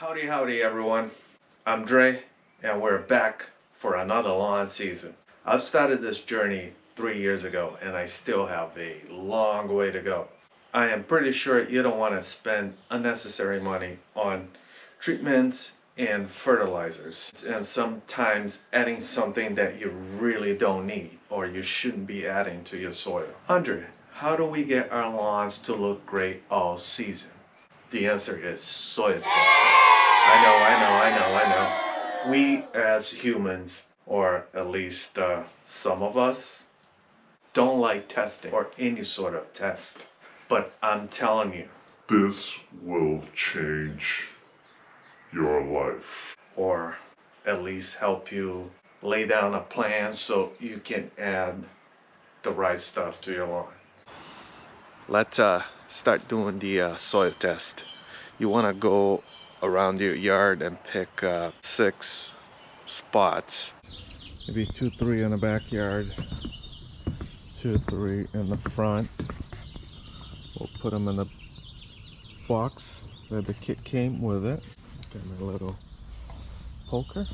Howdy everyone, I'm Dre and we're back for another lawn season. I've started this journey 3 years ago and I still have a long way to go. I am pretty sure you don't want to spend unnecessary money on treatments and fertilizers and sometimes adding something that you really don't need or you shouldn't be adding to your soil. Andre, how do we get our lawns to look great all season? The answer is soil testing. I know. We as humans, or at least some of us, don't like testing or any sort of test. But I'm telling you, this will change your life. Or at least help you lay down a plan so you can add the right stuff to your lawn. Let's start doing the soil test. You want to go around your yard and pick 6 spots. Maybe 2-3 in the backyard, 2-3 in the front. We'll put them in the box that the kit came with it. Got my little poker.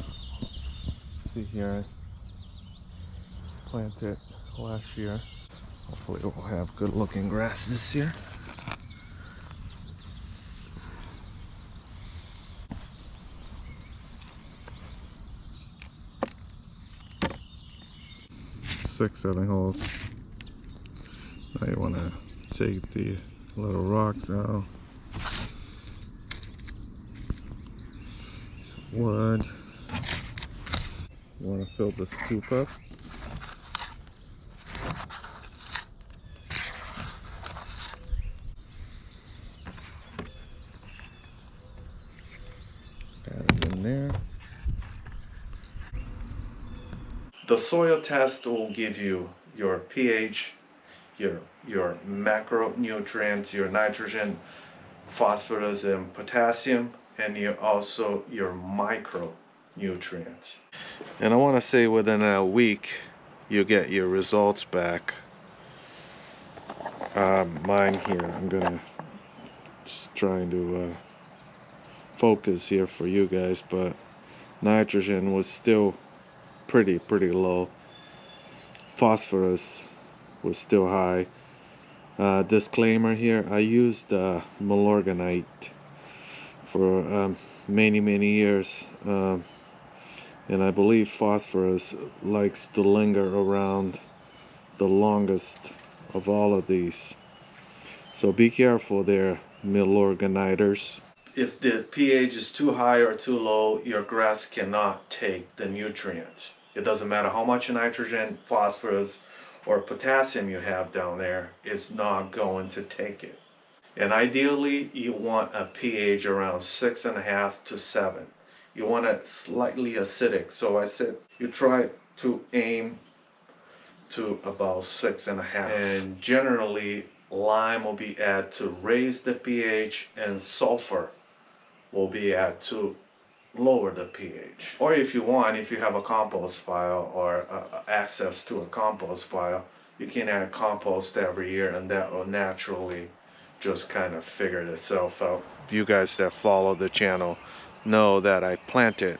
See here, I planted last year. Hopefully we'll have good looking grass this year. Six 7 holes. Now you want to take the little rocks out. Some wood. You want to fill this scoop up. Add it in there. The soil test will give you your pH, your macronutrients, your nitrogen, phosphorus, and potassium, and also your micronutrients. And I want to say within a week you get your results back. Mine here, I'm gonna just trying to focus here for you guys, but nitrogen was still pretty low. Phosphorus was still high. Disclaimer here, I used Milorganite for many years, and I believe phosphorus likes to linger around the longest of all of these, so be careful there, Milorganiters. If the pH is too high or too low, your grass cannot take the nutrients. It doesn't matter how much nitrogen, phosphorus, or potassium you have down there, it's not going to take it. And ideally, you want a pH around 6.5 to 7. You want it slightly acidic. So I said you try to aim to about 6.5. And generally, lime will be added to raise the pH, and sulfur will be added to lower the pH. Or if you want, if you have a compost pile or access to a compost pile, you can add compost every year and that will naturally just kind of figure itself out. You guys that follow the channel know that I planted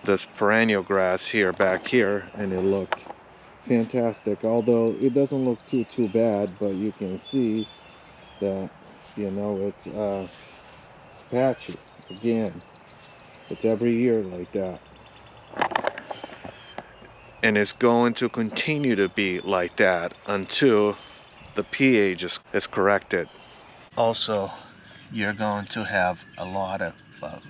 this perennial grass here back here and it looked fantastic, although it doesn't look too bad, but you can see that, you know, it's patchy. Again, it's every year like that, and it's going to continue to be like that until the pH is corrected. Also, you're going to have a lot of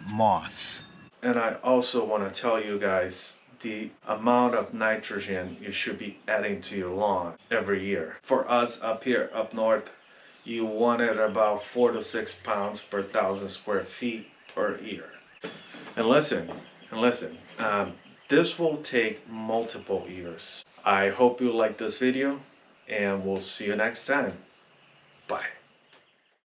moss. And I also want to tell you guys the amount of nitrogen you should be adding to your lawn every year. For us up here up north, you want it about 4 to 6 pounds per 1,000 square feet per year. And listen, this will take multiple years. I hope you like this video and we'll see you next time. Bye.